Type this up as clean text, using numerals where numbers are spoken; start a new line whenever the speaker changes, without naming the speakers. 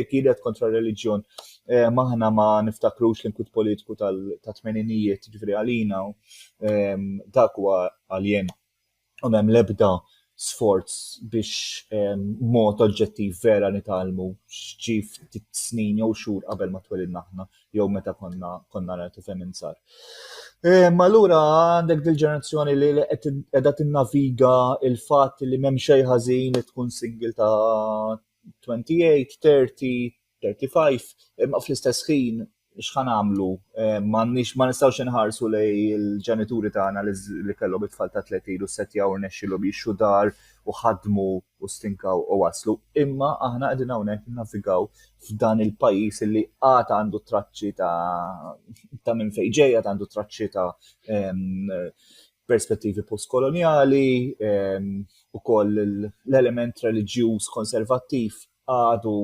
kienet kontra reliġjon. Maħna ma niftakrux l-inkut politiku tat-tmeninijiet ġifri għalina, dak huwa għaljen. U m'hemm l-ebda sforz biex mod oġġettiv vera nitalmu x'ġi ftit snin jew xhur qabel ma twelidna aħna jew meta konna nagħtu femin sar. Allura għandek dil-ġenerazzjoni li qiegħda tinnaviga il-fatt li m'hemm xejn ħażin li tkun single ta' 28, 30, 35, imma fl-istess ħin x'ħan nagħmlu? Ma nistgħux inħarsu lejn il-ġenituri tagħna li kellhom it-tfal ta' 30 u setjaw irnexxielhom jixtru dar u ħadmu u stinkaw u waslu. Imma aħna qegħdin hawnhekk ninnavigaw f'dan il-pajjiż li għad għandu traċċi ta' minn fejn ġej, għad għandu traċċi ta' perspettivi postkolonjali, ukoll l-element reliġjuż konservattiv għadu